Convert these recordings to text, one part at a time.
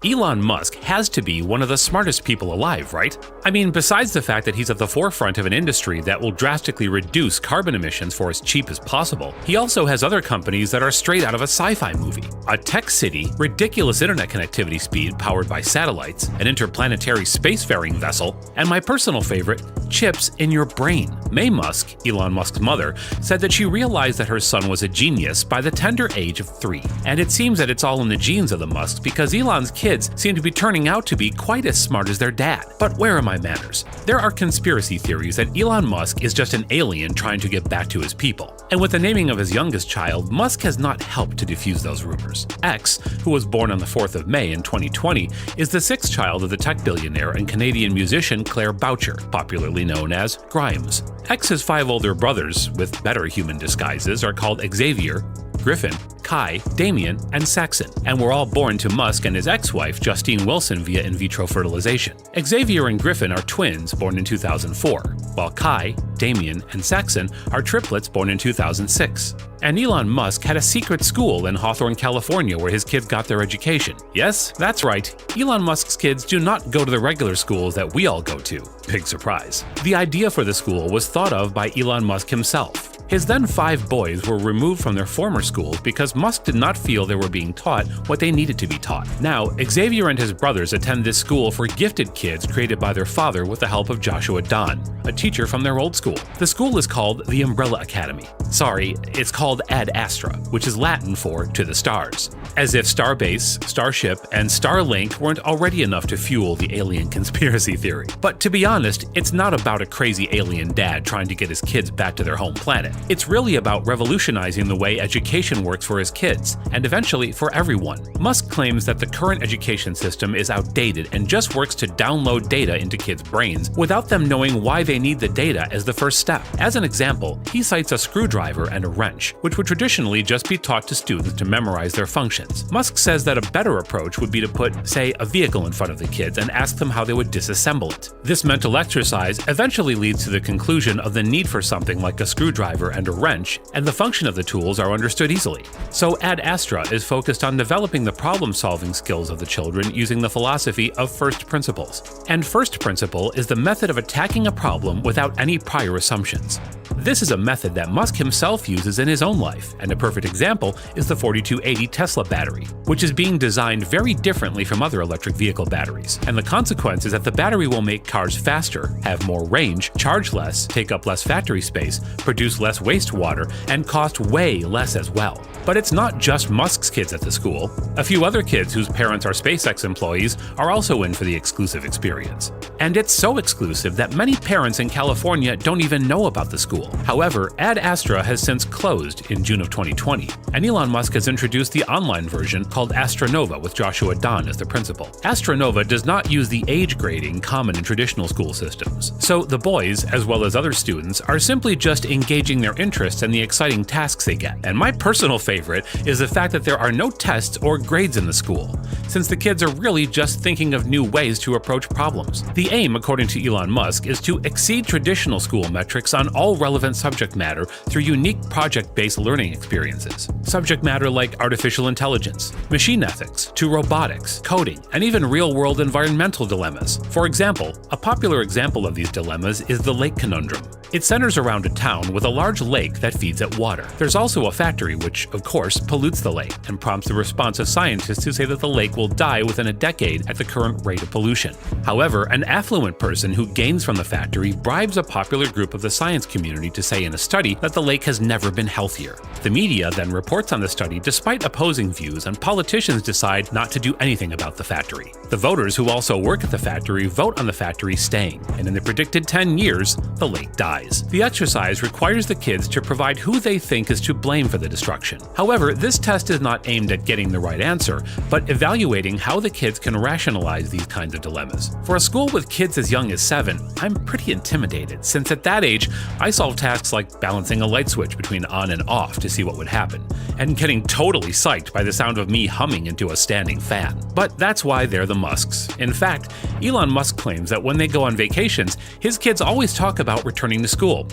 Elon Musk has to be one of the smartest people alive, right? I mean, besides the fact that he's at the forefront of an industry that will drastically reduce carbon emissions for as cheap as possible, he also has other companies that are straight out of a sci-fi movie. A tech city, ridiculous internet connectivity speed powered by satellites, an interplanetary spacefaring vessel, and my personal favorite, chips in your brain. May Musk, Elon Musk's mother, said that she realized that her son was a genius by the tender age of 3. And it seems that it's all in the genes of the Musks because Elon's kids seem to be turning out to be quite as smart as their dad. But where are my manners? There are conspiracy theories that Elon Musk is just an alien trying to get back to his people. And with the naming of his youngest child, Musk has not helped to diffuse those rumors. X, who was born on the 4th of May in 2020, is the 6th child of the tech billionaire and Canadian musician Claire Boucher, popularly known as Grimes. X's 5 older brothers, with better human disguises, are called Xavier, Griffin, Kai, Damien, and Saxon, and were all born to Musk and his ex-wife Justine Wilson via in vitro fertilization. Xavier and Griffin are twins born in 2004, while Kai, Damien, and Saxon are triplets born in 2006. And Elon Musk had a secret school in Hawthorne, California where his kids got their education. Yes, that's right, Elon Musk's kids do not go to the regular schools that we all go to. Big surprise. The idea for the school was thought of by Elon Musk himself. His then 5 boys were removed from their former schools because Musk did not feel they were being taught what they needed to be taught. Now, Xavier and his brothers attend this school for gifted kids created by their father with the help of Joshua Don, a teacher from their old school. The school is called the Umbrella Academy. Sorry, it's called Ad Astra, which is Latin for to the stars. As if Starbase, Starship, and Starlink weren't already enough to fuel the alien conspiracy theory. But to be honest, it's not about a crazy alien dad trying to get his kids back to their home planet. It's really about revolutionizing the way education works for his kids, and eventually for everyone. Musk claims that the current education system is outdated and just works to download data into kids' brains without them knowing why they need the data as the first step. As an example, he cites a screwdriver and a wrench, which would traditionally just be taught to students to memorize their functions. Musk says that a better approach would be to put, say, a vehicle in front of the kids and ask them how they would disassemble it. This mental exercise eventually leads to the conclusion of the need for something like a screwdriver and a wrench, and the function of the tools are understood easily. So Ad Astra is focused on developing the problem-solving skills of the children using the philosophy of first principles. And first principle is the method of attacking a problem without any prior assumptions. This is a method that Musk himself uses in his own life, and a perfect example is the 4280 Tesla battery, which is being designed very differently from other electric vehicle batteries. And the consequence is that the battery will make cars faster, have more range, charge less, take up less factory space, produce less wastewater, and cost way less as well. But it's not just Musk's kids at the school. A few other kids whose parents are SpaceX employees are also in for the exclusive experience. And it's so exclusive that many parents in California don't even know about the school. However, Ad Astra has since closed in June of 2020, and Elon Musk has introduced the online version called Astronova with Joshua Don as the principal. Astronova does not use the age grading common in traditional school systems, so the boys, as well as other students, are simply just engaging their interests in the exciting tasks they get. And my personal favorite is the fact that there are no tests or grades in the school, since the kids are really just thinking of new ways to approach problems. The aim, according to Elon Musk, is to exceed traditional school metrics on all relevant subject matter through unique project-based learning experiences. Subject matter like artificial intelligence, machine ethics, to robotics, coding, and even real-world environmental dilemmas. For example, a popular example of these dilemmas is the lake conundrum. It centers around a town with a large lake that feeds it water. There's also a factory which, of course, pollutes the lake and prompts the response of scientists to say that the lake will die within a decade at the current rate of pollution. However, an affluent person who gains from the factory bribes a popular group of the science community to say in a study that the lake has never been healthier. The media then reports on the study despite opposing views, and politicians decide not to do anything about the factory. The voters who also work at the factory vote on the factory staying, and in the predicted 10 years, the lake dies. The exercise requires the kids to provide who they think is to blame for the destruction. However, this test is not aimed at getting the right answer, but evaluating how the kids can rationalize these kinds of dilemmas. For a school with kids as young as 7, I'm pretty intimidated, since at that age, I solve tasks like balancing a light switch between on and off to see what would happen, and getting totally psyched by the sound of me humming into a standing fan. But that's why they're the Musks. In fact, Elon Musk claims that when they go on vacations, his kids always talk about returning to school.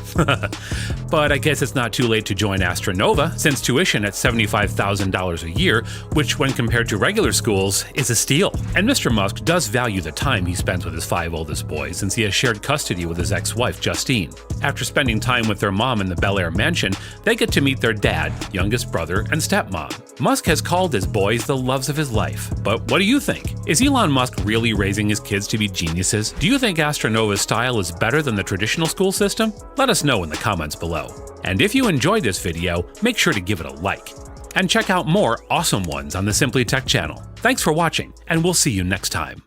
But I guess it's not too late to join Astronova, since tuition at $75,000 a year, which when compared to regular schools, is a steal. And Mr. Musk does value the time he spends with his 5 oldest boys, since he has shared custody with his ex-wife, Justine. After spending time with their mom in the Bel Air mansion, they get to meet their dad, youngest brother, and stepmom. Musk has called his boys the loves of his life. But what do you think? Is Elon Musk really raising his kids to be geniuses? Do you think Astronova's style is better than the traditional school system? Let us know in the comments below. And if you enjoyed this video, make sure to give it a like. And check out more awesome ones on the Simply Tech channel. Thanks for watching, and we'll see you next time.